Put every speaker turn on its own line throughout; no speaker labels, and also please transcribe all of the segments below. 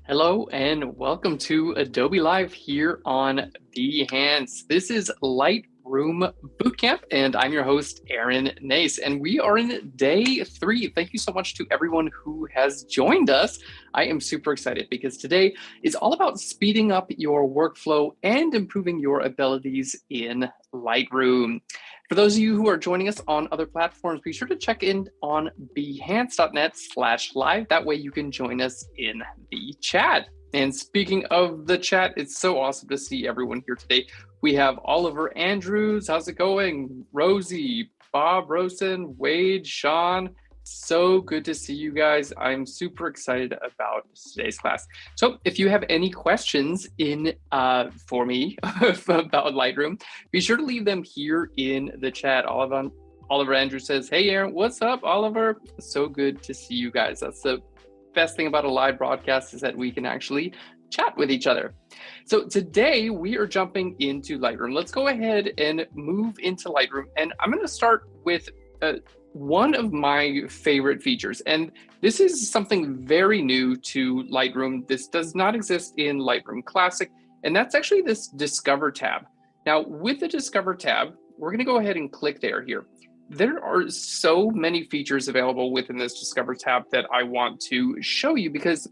Hello and welcome to Adobe Live here on Behance. This is Lightroom Bootcamp and I'm your host, Aaron Nace, and we are in day 3. Thank you so much to everyone who has joined us. I am super excited because today is all about speeding up your workflow and improving your abilities in Lightroom. For those of you who are joining us on other platforms, be sure to check in on behance.net/live. That way you can join us in the chat. And speaking of the chat, it's so awesome to see everyone here today. We have Oliver Andrews. How's it going? Rosie, Bob Rosen, Wade, Sean. So good to see you guys. I'm super excited about today's class. So if you have any questions for me about Lightroom, be sure to leave them here in the chat. Oliver Andrews says, hey Aaron, what's up, Oliver? So good to see you guys. That's the best thing about a live broadcast, is that we can actually chat with each other. So today we are jumping into Lightroom. Let's go ahead and move into Lightroom. And I'm going to start with one of my favorite features. And this is something very new to Lightroom. This does not exist in Lightroom Classic. And that's actually this Discover tab. Now with the Discover tab, we're going to go ahead and click there here. There are so many features available within this Discover tab that I want to show you, because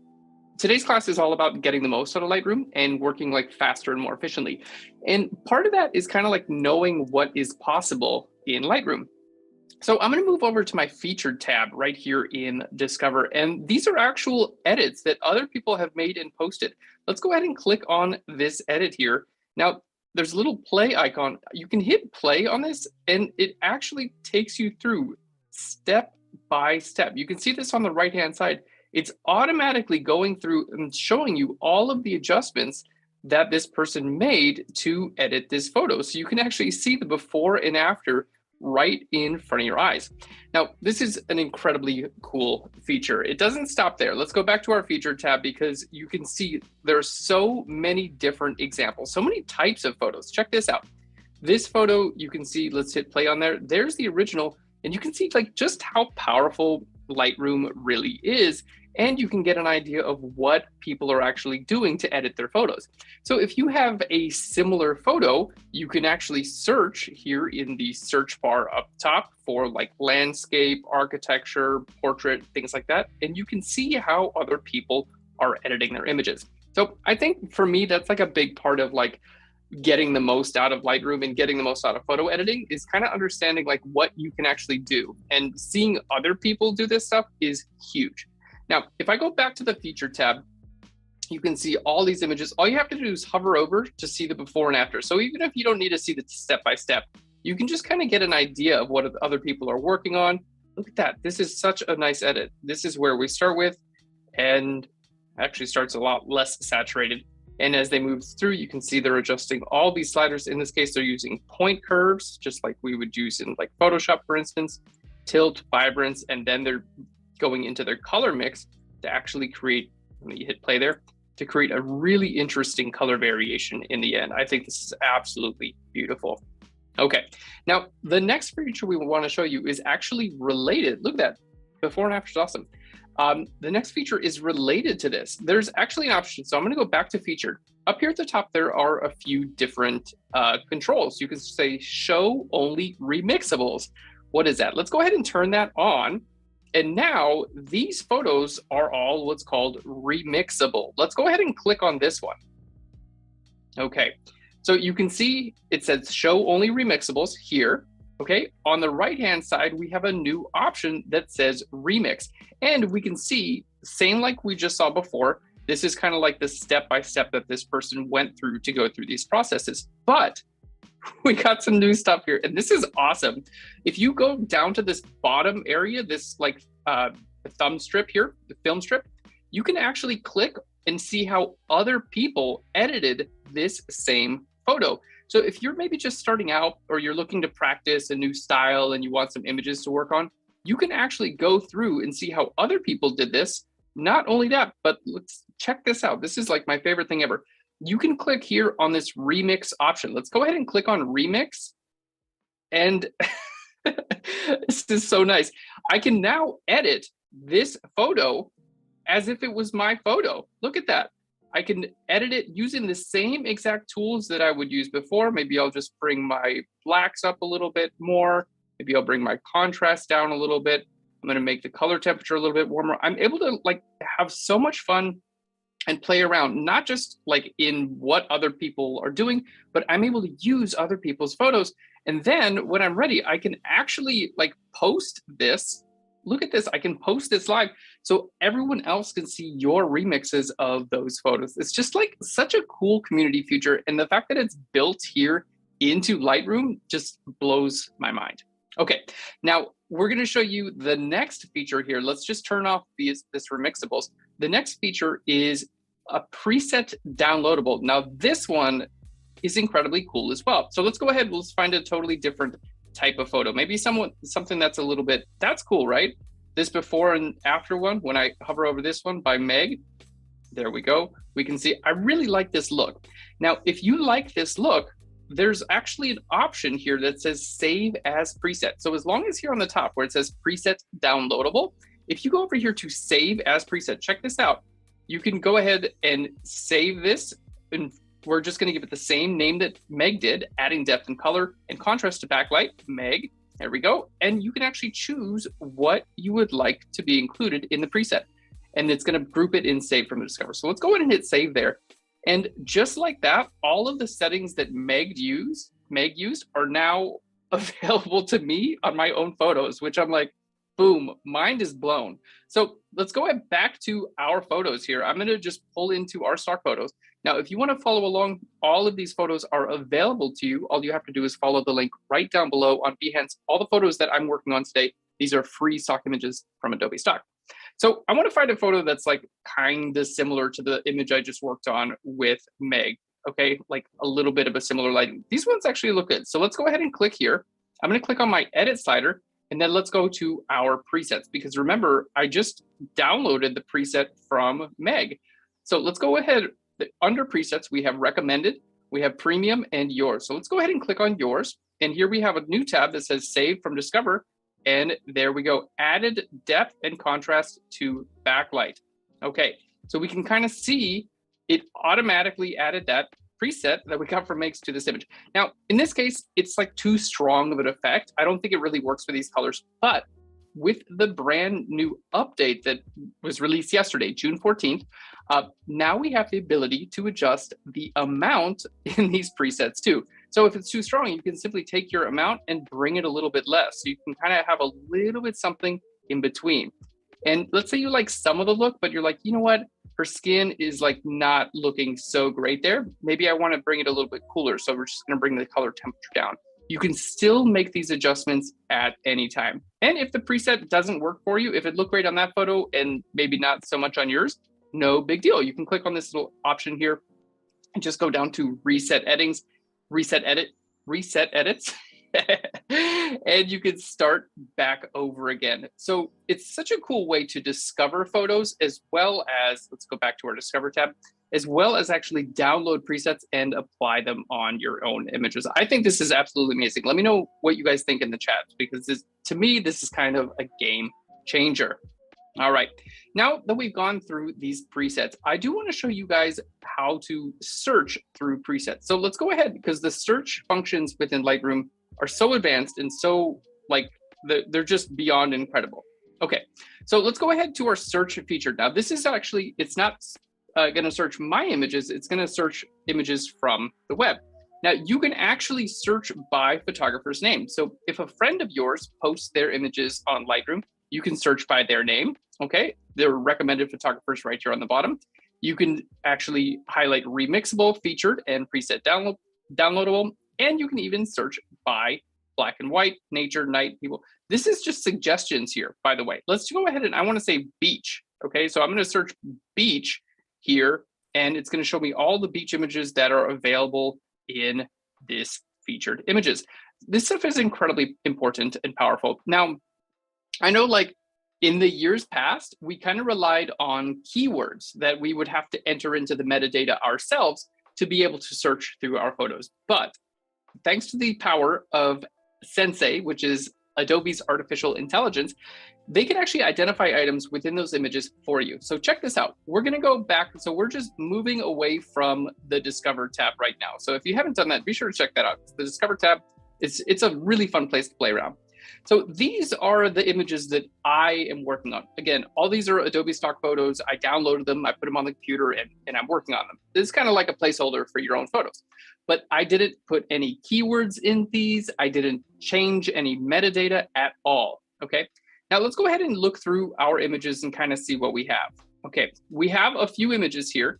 today's class is all about getting the most out of Lightroom and working like faster and more efficiently. And part of that is kind of like knowing what is possible in Lightroom. So I'm going to move over to my featured tab right here in Discover. And these are actual edits that other people have made and posted. Let's go ahead and click on this edit here. Now, there's a little play icon. You can hit play on this and it actually takes you through step by step. You can see this on the right-hand side. It's automatically going through and showing you all of the adjustments that this person made to edit this photo. So you can actually see the before and after right in front of your eyes. Now, this is an incredibly cool feature. It doesn't stop there. Let's go back to our featured tab, because you can see there's so many different examples, so many types of photos. Check this out. This photo, you can see, let's hit play on there. There's the original, and you can see like just how powerful Lightroom really is. And you can get an idea of what people are actually doing to edit their photos. So if you have a similar photo, you can actually search here in the search bar up top for like landscape, architecture, portrait, things like that. And you can see how other people are editing their images. So I think for me, that's like a big part of like getting the most out of Lightroom and getting the most out of photo editing, is kind of understanding like what you can actually do. And seeing other people do this stuff is huge. Now, if I go back to the feature tab, you can see all these images. All you have to do is hover over to see the before and after. So even if you don't need to see the step-by-step, you can just kind of get an idea of what other people are working on. Look at that. This is such a nice edit. This is where we start with, and actually starts a lot less saturated. And as they move through, you can see they're adjusting all these sliders. In this case, they're using point curves, just like we would use in like Photoshop, for instance, tilt, vibrance, and then they're going into their color mix to actually create, when you hit play there, to create a really interesting color variation in the end. I think this is absolutely beautiful. Okay, now the next feature we want to show you is actually related. Look at that, before and after is awesome. The next feature is related to this. There's actually an option, so I'm going to go back to featured. Up here at the top, there are a few different controls. You can say show only remixables. What is that? Let's go ahead and turn that on. And now these photos are all what's called remixable. Let's go ahead and click on this one. Okay, so you can see it says show only remixables here. Okay, on the right-hand side, we have a new option that says remix. And we can see, same like we just saw before, this is kind of like the step-by-step that this person went through to go through these processes. But we got some new stuff here, and this is awesome. If you go down to this bottom area, this like thumb strip here, the film strip, you can actually click and see how other people edited this same photo. So if you're maybe just starting out, or you're looking to practice a new style and you want some images to work on, you can actually go through and see how other people did this. Not only that, but let's check this out. This is like my favorite thing ever. You can click here on this remix option. Let's go ahead and click on remix. And this is so nice. I can now edit this photo as if it was my photo. Look at that. I can edit it using the same exact tools that I would use before. Maybe I'll just bring my blacks up a little bit more. Maybe I'll bring my contrast down a little bit. I'm going to make the color temperature a little bit warmer. I'm able to like have so much fun and play around, not just like in what other people are doing, but I'm able to use other people's photos. And then when I'm ready, I can actually like post this. Look at this, I can post this live so everyone else can see your remixes of those photos. It's just like such a cool community feature. And the fact that it's built here into Lightroom just blows my mind. Okay, now we're gonna show you the next feature here. Let's just turn off this Remixables. The next feature is a preset downloadable. Now this one is incredibly cool as well. So let's go ahead, let's find a totally different type of photo. Maybe something that's a little bit, that's cool, right? This before and after one, when I hover over this one by Meg, there we go. We can see, I really like this look. Now, if you like this look, there's actually an option here that says save as preset. So as long as here on the top where it says preset downloadable, if you go over here to save as preset, check this out. You can go ahead and save this, and we're just going to give it the same name that Meg did, adding depth and color and contrast to backlight, Meg. There we go. And you can actually choose what you would like to be included in the preset. And it's going to group it in save from the Discover. So let's go ahead and hit save there. And just like that, all of the settings that Meg used are now available to me on my own photos, which I'm like, boom, mind is blown. So let's go ahead back to our photos here. I'm going to just pull into our stock photos. Now, if you want to follow along, all of these photos are available to you. All you have to do is follow the link right down below on Behance. All the photos that I'm working on today, these are free stock images from Adobe Stock. So I want to find a photo that's like kind of similar to the image I just worked on with Meg. Okay, like a little bit of a similar lighting. These ones actually look good. So let's go ahead and click here. I'm going to click on my edit slider. And then let's go to our presets, because remember, I just downloaded the preset from Meg. So let's go ahead. Under presets, we have recommended, we have premium, and yours. So let's go ahead and click on yours. And here we have a new tab that says save from Discover. And there we go, added depth and contrast to backlight. Okay, so we can kind of see it automatically added that preset that we got from Megs to this image. Now, in this case, it's like too strong of an effect. I don't think it really works for these colors, but with the brand new update that was released yesterday, June 14th, now we have the ability to adjust the amount in these presets too. So if it's too strong, you can simply take your amount and bring it a little bit less. So you can kind of have a little bit something in between. And let's say you like some of the look, but you're like, you know what? Her skin is like not looking so great there. Maybe I want to bring it a little bit cooler. So we're just going to bring the color temperature down. You can still make these adjustments at any time. And if the preset doesn't work for you, if it looked great on that photo and maybe not so much on yours, no big deal. You can click on this little option here and just go down to reset edits, and you can start back over again. So it's such a cool way to discover photos, as well as, let's go back to our Discover tab, as well as actually download presets and apply them on your own images. I think this is absolutely amazing. Let me know what you guys think in the chat, because to me, this is kind of a game changer. All right, now that we've gone through these presets, I do want to show you guys how to search through presets. So let's go ahead, because the search functions within Lightroom are so advanced and so like they're just beyond incredible. Okay, so let's go ahead to our search feature. Now this is actually, it's not going to search my images, it's going to search images from the web. Now you can actually search by photographer's name. So if a friend of yours posts their images on Lightroom, you can search by their name. Okay, they're recommended photographers right here on the bottom. You can actually highlight remixable, featured, and preset downloadable. And you can even search by black and white, nature, night, people. This is just suggestions here, by the way. Let's go ahead and I want to say beach. Okay, so I'm going to search beach here, and it's going to show me all the beach images that are available in this featured images. This stuff is incredibly important and powerful. Now, I know like in the years past, we kind of relied on keywords that we would have to enter into the metadata ourselves to be able to search through our photos. But thanks to the power of Sensei, which is Adobe's artificial intelligence, they can actually identify items within those images for you. So check this out. We're gonna go back. So we're just moving away from the Discover tab right now. So if you haven't done that, be sure to check that out. The Discover tab, it's a really fun place to play around. So these are the images that I am working on. Again, all these are Adobe stock photos. I downloaded them, I put them on the computer, and I'm working on them. This is kind of like a placeholder for your own photos. But I didn't put any keywords in these. I didn't change any metadata at all, okay? Now let's go ahead and look through our images and kind of see what we have. Okay, we have a few images here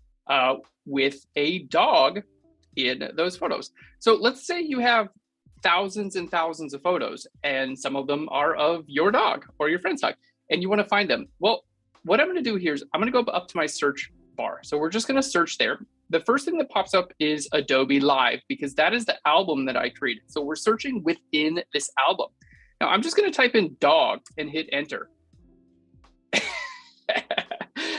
with a dog in those photos. So let's say you have thousands and thousands of photos, and some of them are of your dog or your friend's dog, and you want to find them. Well, what I'm going to do here is I'm going to go up to my search bar. So we're just going to search there. The first thing that pops up is Adobe Live, because that is the album that I created. So we're searching within this album. Now I'm just going to type in dog and hit enter.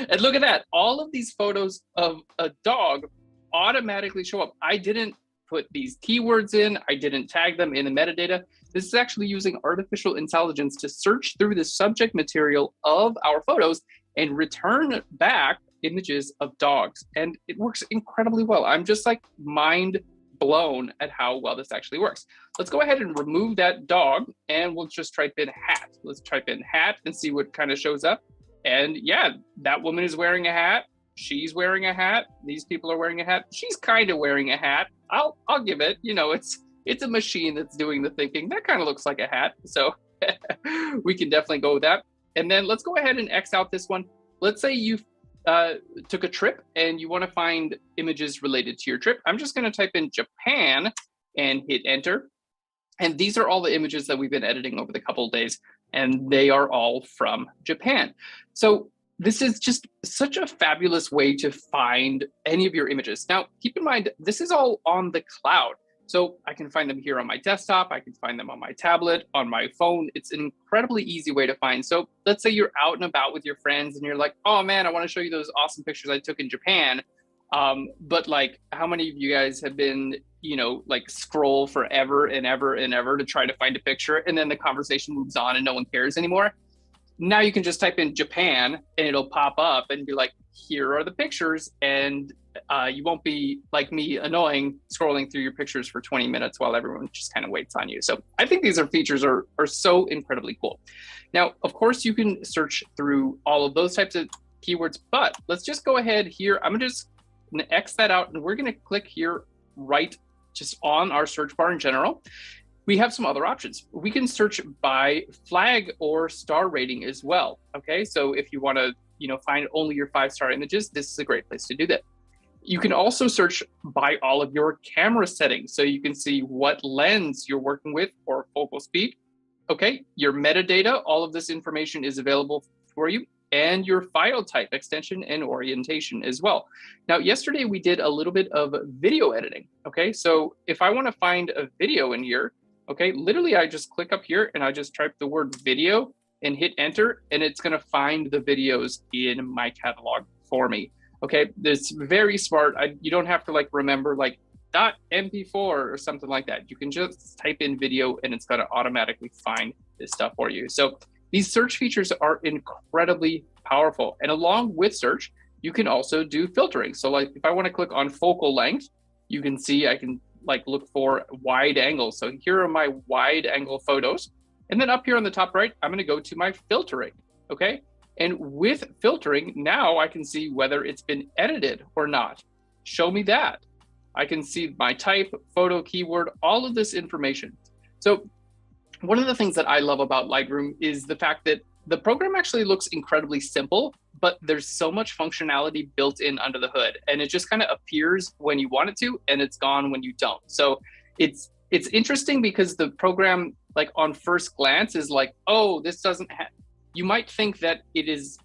And look at that. All of these photos of a dog automatically show up. I didn't put these keywords in. I didn't tag them in the metadata. This is actually using artificial intelligence to search through the subject material of our photos and return back images of dogs. And it works incredibly well. I'm just like mind blown at how well this actually works. Let's go ahead and remove that dog, and we'll just type in hat. Let's type in hat and see what kind of shows up. And yeah, that woman is wearing a hat. She's wearing a hat. These people are wearing a hat. She's kind of wearing a hat. I'll give it. You know, it's a machine that's doing the thinking. That kind of looks like a hat. So we can definitely go with that. And then let's go ahead and X out this one. Let's say you took a trip and you want to find images related to your trip. I'm just going to type in Japan and hit enter. And these are all the images that we've been editing over the couple of days, and they are all from Japan. So this is just such a fabulous way to find any of your images. Now, keep in mind, this is all on the cloud. So I can find them here on my desktop. I can find them on my tablet, on my phone. It's an incredibly easy way to find. So let's say you're out and about with your friends and you're like, oh man, I want to show you those awesome pictures I took in Japan. But like, how many of you guys have been, you know, like scroll forever and ever and ever to try to find a picture, and then the conversation moves on and no one cares anymore? Now you can just type in Japan and it'll pop up and be like, here are the pictures. And you won't be like me, annoying, scrolling through your pictures for 20 minutes while everyone just kind of waits on you. So I think these features are so incredibly cool. Now, of course, you can search through all of those types of keywords, but let's just go ahead here. I'm gonna just X that out, and we're gonna click here right just on our search bar in general. We have some other options. We can search by flag or star rating as well. Okay, so if you want to, you know, find only your 5-star images, this is a great place to do that. You can also search by all of your camera settings, so you can see what lens you're working with or focal speed. Okay, your metadata, all of this information is available for you, and your file type, extension, and orientation as well. Now, yesterday we did a little bit of video editing. Okay, so if I want to find a video in here, okay, literally I just click up here and I just type the word video and hit enter, and it's going to find the videos in my catalog for me. Okay, it's very smart. You don't have to like remember like .mp4 or something like that. You can just type in video and it's going to automatically find this stuff for you. So these search features are incredibly powerful. And along with search, you can also do filtering. So like if I want to click on focal length, you can see I can like look for wide angles. So here are my wide angle photos. And then up here on the top right, I'm going to go to my filtering. Okay. And with filtering, now I can see whether it's been edited or not. Show me that. I can see my type, photo, keyword, all of this information. So one of the things that I love about Lightroom is the fact that the program actually looks incredibly simple, but there's so much functionality built in under the hood, and it just kind of appears when you want it to, and it's gone when you don't. So it's interesting because the program, like on first glance, is like, oh, this doesn't have. You might think that it's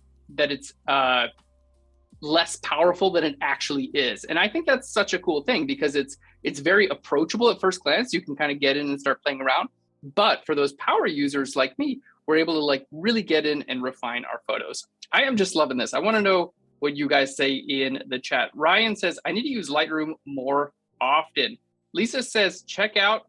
less powerful than it actually is, and I think that's such a cool thing because it's very approachable at first glance. You can kind of get in and start playing around. But for those power users like me, we're able to like really get in and refine our photos. I am just loving this. I want to know what you guys say in the chat. Ryan says, I need to use Lightroom more often. Lisa says, check out.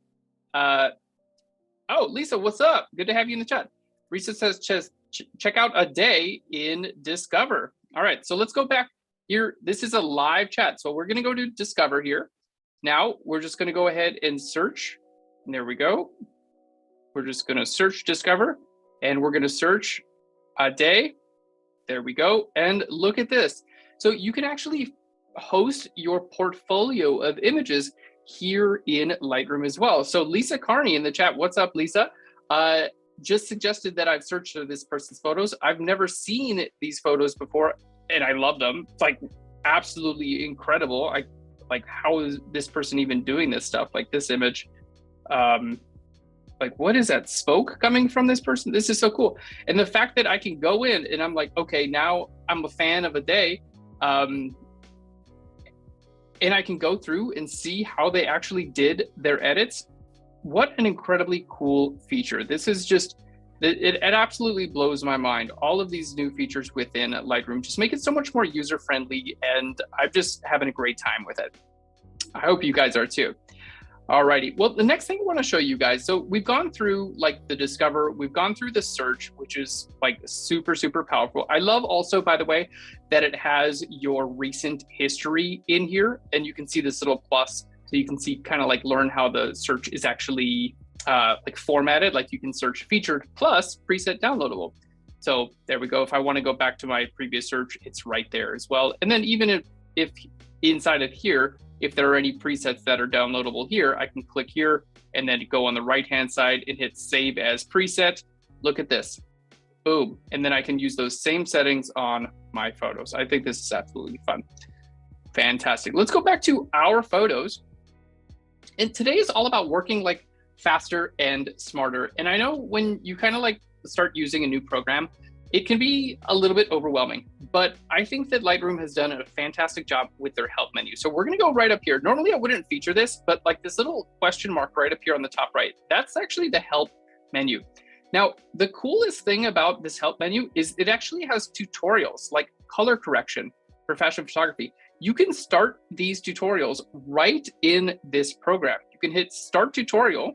Oh, Lisa, what's up? Good to have you in the chat. Lisa says, check out a day in Discover. All right, so let's go back here. This is a live chat. So we're gonna go to Discover here. Now we're just gonna go ahead and search. And there we go. We're just gonna search Discover and we're gonna search a day. There we go. And look at this. So you can actually host your portfolio of images here in Lightroom as well. So Lisa Carney in the chat, what's up, Lisa? Just suggested that I've searched for this person's photos. I've never seen these photos before, and I love them. It's like absolutely incredible. Like, how is this person even doing this stuff? Like this image, like what is that smoke coming from this person? This is so cool. And the fact that I can go in and I'm like, okay, now I'm a fan of a day. And I can go through and see how they actually did their edits. What an incredibly cool feature. This is just, it absolutely blows my mind. All of these new features within Lightroom just make it so much more user-friendly, and I'm just having a great time with it. I hope you guys are too. Alrighty, well, the next thing I wanna show you guys, so we've gone through like the Discover, we've gone through the search, which is like super, super powerful. I love also, by the way, that it has your recent history in here, and you can see this little plus, so you can see kind of like learn how the search is actually like formatted, like you can search featured plus preset downloadable. So there we go. If I wanna go back to my previous search, it's right there as well. And then even if inside of here, if there are any presets that are downloadable here, I can click here and then go on the right-hand side and hit save as preset. Look at this, boom. And then I can use those same settings on my photos. I think this is absolutely fun. Fantastic. Let's go back to our photos. And today is all about working like faster and smarter. And I know when you kind of like start using a new program, it can be a little bit overwhelming, but I think that Lightroom has done a fantastic job with their help menu. So we're gonna go right up here. Normally I wouldn't feature this, but like this little question mark right up here on the top right, that's actually the help menu. Now, the coolest thing about this help menu is it actually has tutorials like color correction for fashion photography. You can start these tutorials right in this program. You can hit start tutorial,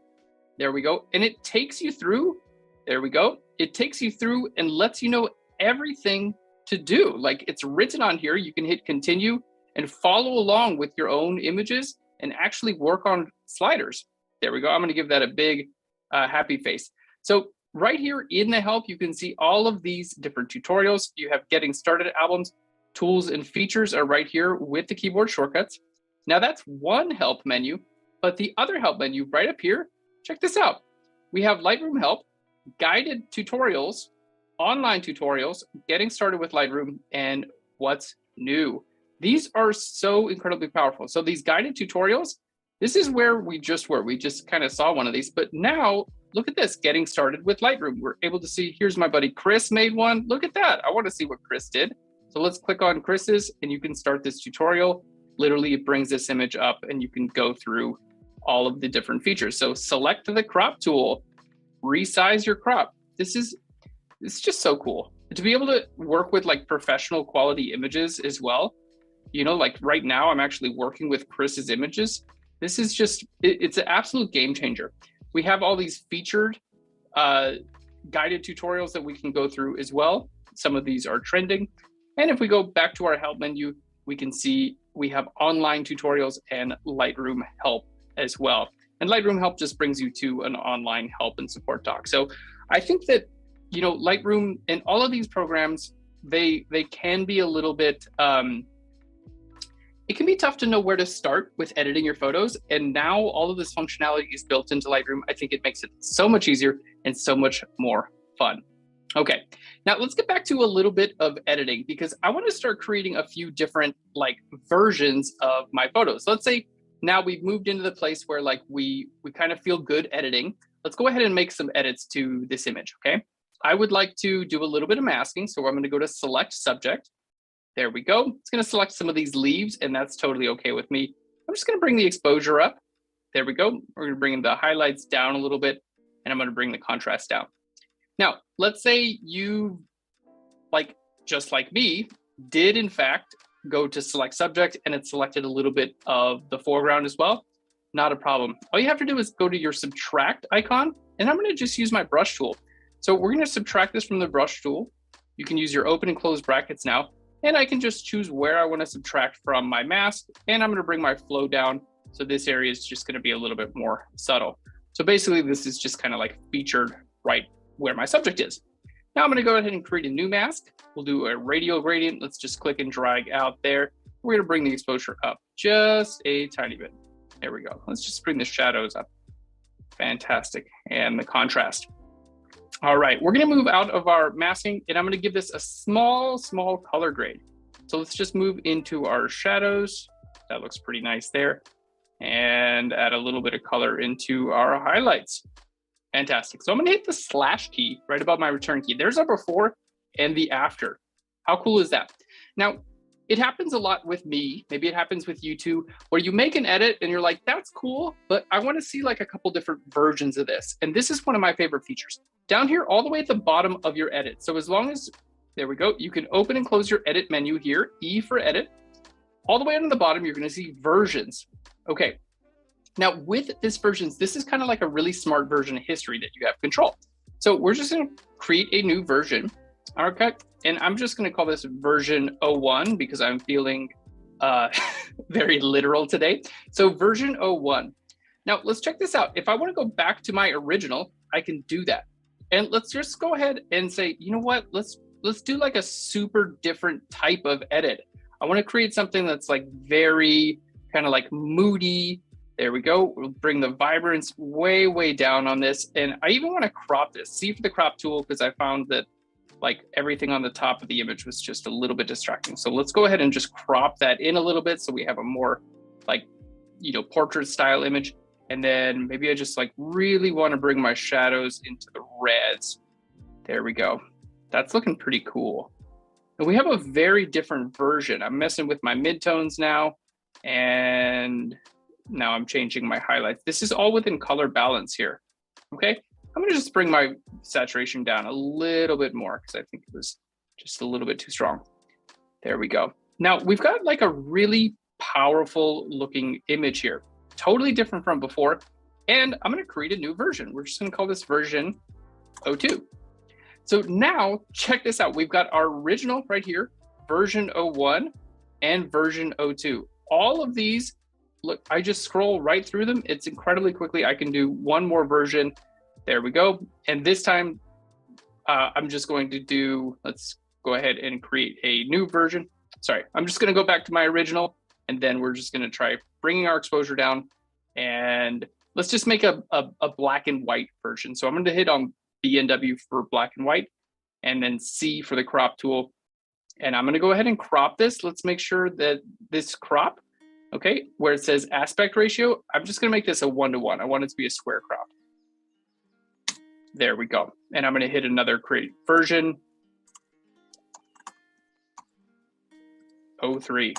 there we go, and it takes you through, there we go. It takes you through and lets you know everything to do. Like it's written on here, you can hit continue and follow along with your own images and actually work on sliders. There we go. I'm gonna give that a big happy face. So right here in the help, you can see all of these different tutorials. You have getting started albums, tools and features are right here with the keyboard shortcuts. Now that's one help menu, but the other help menu right up here, check this out. We have Lightroom help, guided tutorials, online tutorials, getting started with Lightroom, and what's new. These are so incredibly powerful. So these guided tutorials, this is where we just were. We just kind of saw one of these, but now look at this, getting started with Lightroom. We're able to see, here's my buddy Chris made one. Look at that. I want to see what Chris did. So let's click on Chris's and you can start this tutorial. Literally it brings this image up and you can go through all of the different features. So select the crop tool, resize your crop. It's just so cool to be able to work with like professional quality images as well. You know, like right now I'm actually working with Chris's images. This is just, it's an absolute game changer. We have all these featured guided tutorials that we can go through as well. Some of these are trending. And if we go back to our help menu, we can see we have online tutorials and Lightroom help as well. And Lightroom help just brings you to an online help and support doc. So I think that, you know, Lightroom and all of these programs, they can be a little bit, it can be tough to know where to start with editing your photos. And now all of this functionality is built into Lightroom. I think it makes it so much easier and so much more fun. Okay, now let's get back to a little bit of editing because I want to start creating a few different like versions of my photos. Let's say now we've moved into the place where like we kind of feel good editing. Let's go ahead and make some edits to this image, okay? I would like to do a little bit of masking. So I'm going to go to select subject. There we go. It's going to select some of these leaves and that's totally okay with me. I'm just going to bring the exposure up. There we go. We're going to bring the highlights down a little bit and I'm going to bring the contrast down. Now, let's say you, like just like me, did in fact go to select subject and it selected a little bit of the foreground as well. Not a problem. All you have to do is go to your subtract icon and I'm going to just use my brush tool. So we're going to subtract this from the brush tool. You can use your open and close brackets now, and I can just choose where I want to subtract from my mask, and I'm going to bring my flow down. So this area is just going to be a little bit more subtle. So basically this is just kind of like featured right where my subject is. Now I'm going to go ahead and create a new mask. We'll do a radial gradient. Let's just click and drag out there. We're going to bring the exposure up just a tiny bit. There we go. Let's just bring the shadows up. Fantastic. And the contrast. All right, we're going to move out of our masking, and I'm going to give this a small color grade. So let's just move into our shadows. That looks pretty nice there. And add a little bit of color into our highlights. Fantastic. So I'm going to hit the slash key right above my return key. There's our before and the after. How cool is that? Now, it happens a lot with me. Maybe it happens with you too, where you make an edit and you're like, that's cool, but I want to see like a couple different versions of this. And this is one of my favorite features. Down here, all the way at the bottom of your edit. So as long as, there we go, you can open and close your edit menu here, E for edit. All the way on the bottom, you're going to see versions. Okay. Now with this versions, this is kind of like a really smart version of history that you have control. So we're just going to create a new version. Okay. And I'm just going to call this version 01 because I'm feeling very literal today. So version 01. Now let's check this out. If I want to go back to my original, I can do that. And let's just go ahead and say, you know what, let's do like a super different type of edit. I want to create something that's like very kind of like moody. There we go. We'll bring the vibrance way down on this. And I even want to crop this. C for the crop tool, because I found that like everything on the top of the image was just a little bit distracting. So let's go ahead and just crop that in a little bit so we have a more like, you know, portrait style image. And then maybe I just like really want to bring my shadows into the reds. There we go. That's looking pretty cool. And we have a very different version. I'm messing with my midtones now. And now I'm changing my highlights. This is all within color balance here. Okay. I'm going to just bring my saturation down a little bit more because I think it was just a little bit too strong. There we go. Now we've got like a really powerful looking image here. Totally different from before. And I'm going to create a new version. We're just going to call this version 02. So now check this out. We've got our original right here, version 01 and version 02. All of these, look, I just scroll right through them. It's incredibly quickly. I can do one more version. There we go. And this time I'm just going to do, let's go ahead and create a new version. Sorry, I'm just going to go back to my original, and then we're just going to try bringing our exposure down, and let's just make a black and white version. So I'm going to hit on B and W for black and white, and then C for the crop tool. And I'm going to go ahead and crop this. Let's make sure that this crop, okay, where it says aspect ratio, I'm just going to make this a 1:1. I want it to be a square crop. There we go. And I'm going to hit another create version 03.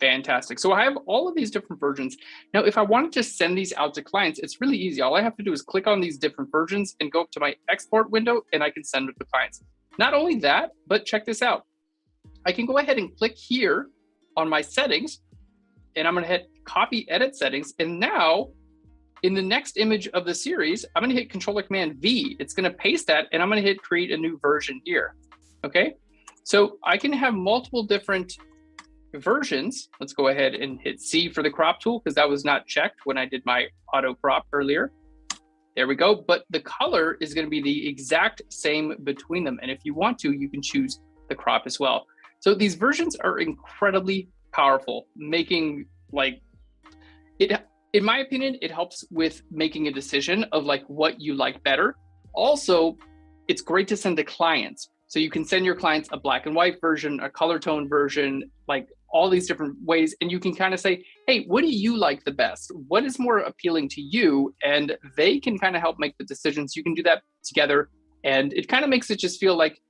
Fantastic. So I have all of these different versions. Now, if I wanted to send these out to clients, it's really easy. All I have to do is click on these different versions and go up to my export window, and I can send it to clients. Not only that, but check this out. I can go ahead and click here on my settings, and I'm going to hit copy edit settings. And now in the next image of the series, I'm going to hit Control-Command-V. It's going to paste that, and I'm going to hit create a new version here. Okay. So I can have multiple different versions. Let's go ahead and hit C for the crop tool, because that was not checked when I did my auto crop earlier. There we go. But the color is going to be the exact same between them. And if you want to, you can choose the crop as well. So these versions are incredibly powerful, making like it, in my opinion, it helps with making a decision of like what you like better. Also, it's great to send to clients. So you can send your clients a black and white version, a color tone version, like all these different ways. And you can kind of say, hey, what do you like the best? What is more appealing to you? And they can kind of help make the decisions. You can do that together. And it kind of makes it just feel like,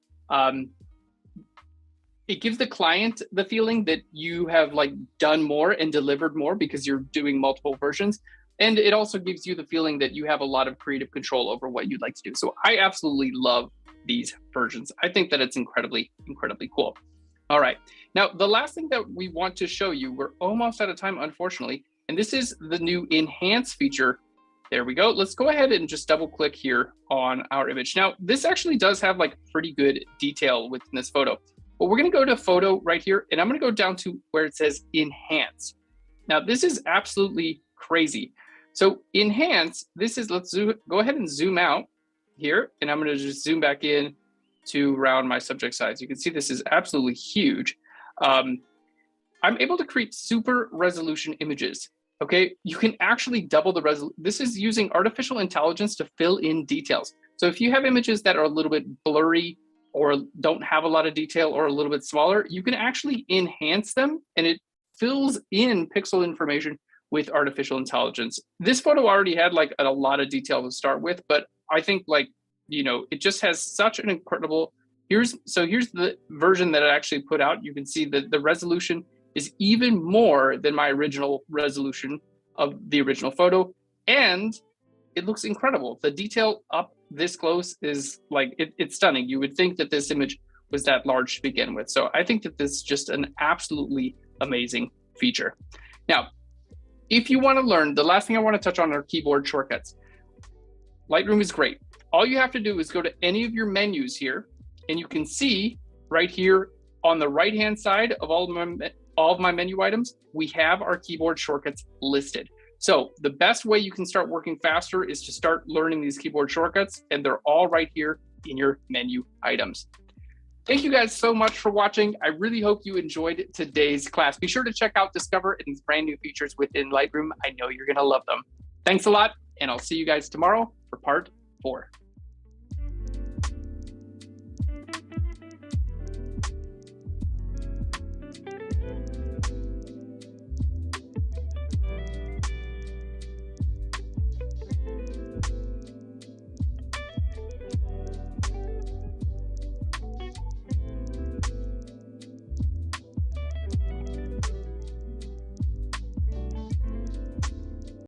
it gives the client the feeling that you have like done more and delivered more because you're doing multiple versions. And it also gives you the feeling that you have a lot of creative control over what you'd like to do. So I absolutely love these versions. I think that it's incredibly cool. All right. Now, the last thing that we want to show you, we're almost out of time, unfortunately, and this is the new enhance feature There we go. Let's go ahead and just double click here on our image. Now, this actually does have like pretty good detail within this photo, but we're gonna go to photo right here, and I'm gonna go down to where it says enhance. Now, this is absolutely crazy. So enhance, this is, go ahead and zoom out here, and I'm gonna just zoom back in to around my subject size. You can see this is absolutely huge. I'm able to create super resolution images. Okay, you can actually double the resolution. This is using artificial intelligence to fill in details. So if you have images that are a little bit blurry or don't have a lot of detail or a little bit smaller, you can actually enhance them, and it fills in pixel information with artificial intelligence. This photo already had like a lot of detail to start with, but I think like, you know, it just has such an incredible, here's the version that I actually put out. You can see that the resolution is even more than my original resolution of the original photo. And it looks incredible. The detail up this close is like, it's stunning. You would think that this image was that large to begin with. So I think that this is just an absolutely amazing feature. Now, if you wanna learn, the last thing I wanna touch on are keyboard shortcuts. Lightroom is great. All you have to do is go to any of your menus here, and you can see right here on the right-hand side of all of my menu items, we have our keyboard shortcuts listed. So the best way you can start working faster is to start learning these keyboard shortcuts, and they're all right here in your menu items. Thank you guys so much for watching. I really hope you enjoyed today's class. Be sure to check out Discover and these brand new features within Lightroom. I know you're gonna love them. Thanks a lot, and I'll see you guys tomorrow for part 4.